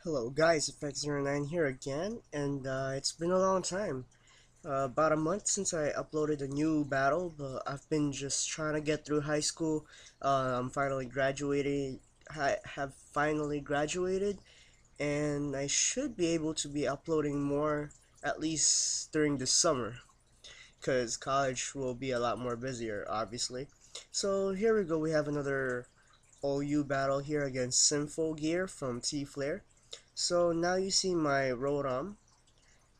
Hello guys, Effect09 here again, and it's been a long time. About a month since I uploaded a new battle, but I've been just trying to get through high school. I'm finally graduating, have finally graduated, and I should be able to be uploading more, at least during the summer, because college will be a lot more busier, obviously. So here we go, we have another OU battle here against Symphogear from T-Flare. So now you see my Rotom.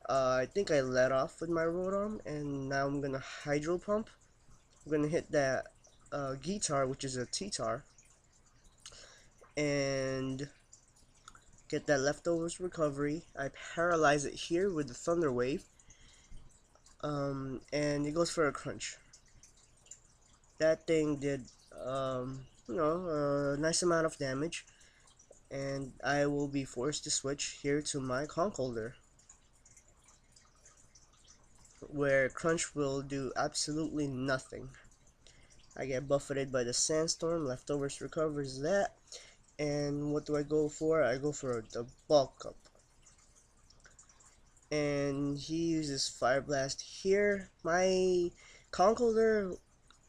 I think I let off with my Rotom, and now I'm gonna Hydro Pump. I'm gonna hit that Guitar, which is a T-Tar, and get that Leftovers Recovery. I paralyze it here with the Thunder Wave, and it goes for a Crunch. That thing did, a nice amount of damage, and I will be forced to switch here to my Conch Holder, where Crunch will do absolutely nothing. I get buffeted by the Sandstorm, Leftovers recovers that, and what do I go for? I go for the Bulk Up. And he uses Fire Blast here. My Conkeldurr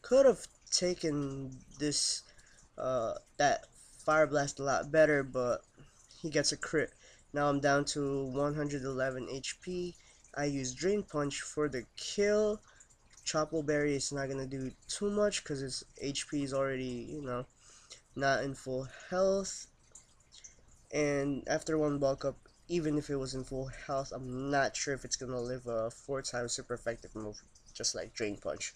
could have taken this, that Fire Blast a lot better, but he gets a crit. Now I'm down to 111 HP. I use Drain Punch for the kill. Chople Berry is not gonna do too much because its HP is already, not in full health. And after one bulk up, even if it was in full health, I'm not sure if it's gonna live a 4 times super effective move, just like Drain Punch.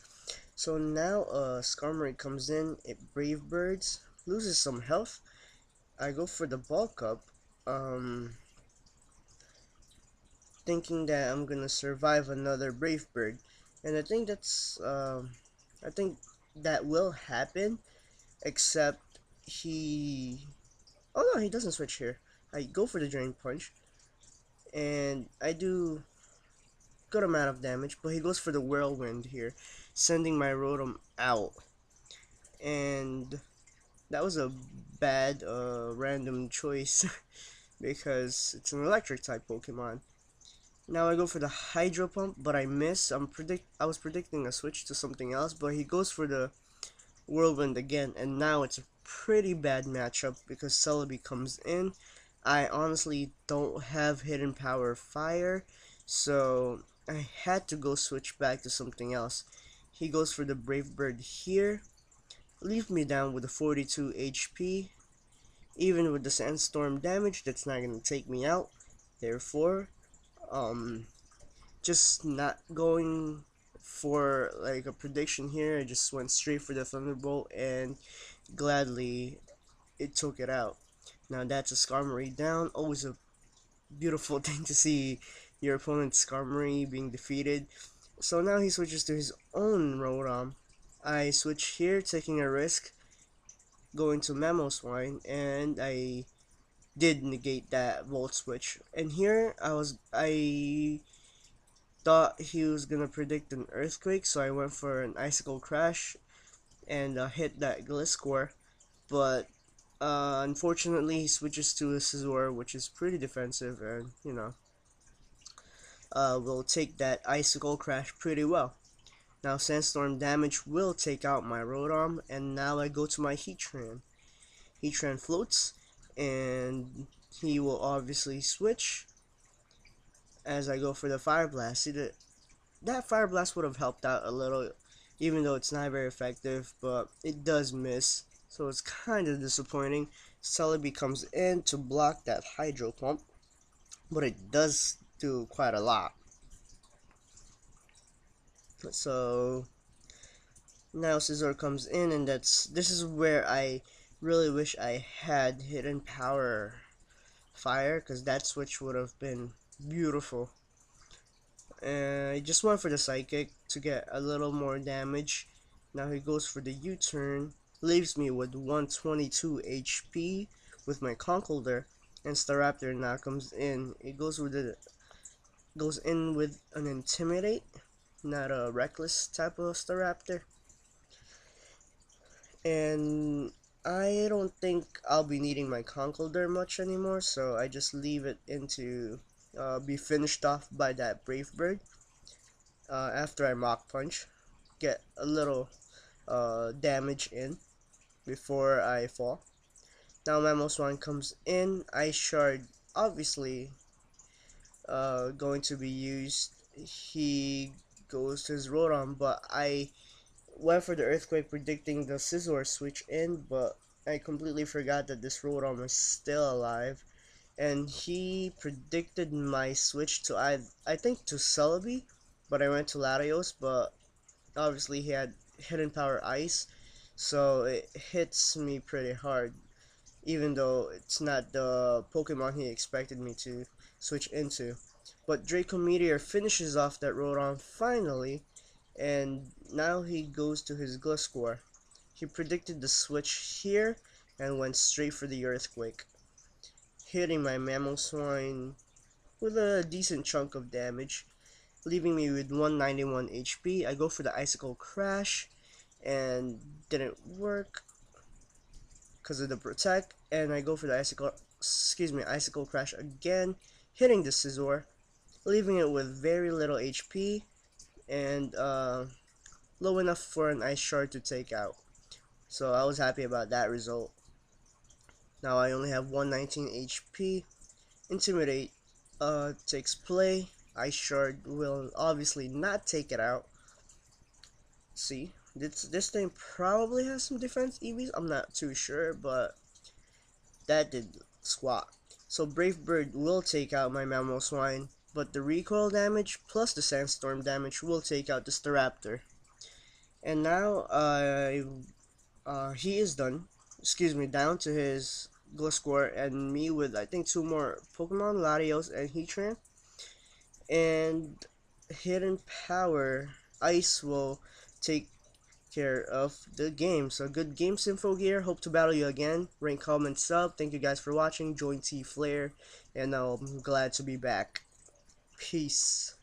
So now Skarmory comes in, it Brave Birds, loses some health. I go for the bulk up, thinking that I'm gonna survive another Brave Bird, and I think that will happen, except he, oh no, he doesn't switch here. I go for the Drain Punch, and I do good amount of damage, but he goes for the Whirlwind here, sending my Rotom out, and that was a bad random choice because it's an electric type Pokemon. Now I go for the Hydro Pump, but I miss. I was predicting a switch to something else, but he goes for the Whirlwind again, and now it's a pretty bad matchup because Celebi comes in. I honestly don't have Hidden Power Fire, so I had to go switch back to something else. He goes for the Brave Bird here, leave me down with a 42 HP. Even with the Sandstorm damage, that's not gonna take me out. Therefore, um, just not going for like a prediction here. I just went straight for the Thunderbolt, and gladly it took it out. Now that's a Skarmory down. Always a beautiful thing to see your opponent's Skarmory being defeated. So now he switches to his own Rotom. I switch here, taking a risk, going to Mamoswine, and I did negate that Volt switch. And here I thought he was gonna predict an Earthquake, so I went for an Icicle Crash and hit that Gliscor. But unfortunately, he switches to a Scizor, which is pretty defensive, and will take that Icicle Crash pretty well. Now Sandstorm damage will take out my Rotom, and now I go to my Heatran. Heatran floats, and he will obviously switch as I go for the Fire Blast. See, that Fire Blast would have helped out a little, even though it's not very effective, but it does miss, so it's kind of disappointing. Celebi comes in to block that Hydro Pump, but it does do quite a lot. So now Scizor comes in, and this is where I really wish I had Hidden Power Fire, because that switch would have been beautiful. I just went for the Psychic to get a little more damage. Now he goes for the U-turn, leaves me with 122 HP with my Conkeldurr, and Staraptor now comes in. It goes in with an Intimidate, not a Reckless type of Staraptor. And I don't think I'll be needing my Conkeldurr much anymore, so I just leave it into be finished off by that Brave Bird after I Mach Punch. Get a little damage in before I fall. Now Mammoth Swan comes in. Ice Shard obviously going to be used. He goes to his Rotom, but I went for the Earthquake predicting the Scizor switch in, but I completely forgot that this Rotom was still alive. And he predicted my switch to I think to Celebi, but I went to Latios, but obviously he had hidden power ice, so it hits me pretty hard, even though it's not the Pokemon he expected me to switch into. But Draco Meteor finishes off that Rotom finally, and now he goes to his Gliscor. He predicted the switch here and went straight for the Earthquake, hitting my Mamoswine with a decent chunk of damage, leaving me with 191 HP. I go for the Icicle Crash, and didn't work because of the Protect, and I go for the Icicle Crash again, hitting the Scizor, leaving it with very little HP, and low enough for an Ice Shard to take out. So I was happy about that result. Now I only have 119 HP. Intimidate takes play. Ice Shard will obviously not take it out. See, this thing probably has some defense EVs. I'm not too sure, but that did squat. So Brave Bird will take out my Mamoswine, but the recoil damage plus the Sandstorm damage will take out the Staraptor. And now he is done. Excuse me, down to his Gliscor and me with I think two more Pokemon, Latios and Heatran. And hidden power ice will take care of the game. So good game, Symphogear. Hope to battle you again. Rank, comment, sub. Thank you guys for watching. Join T Flare, and I'm glad to be back. Peace.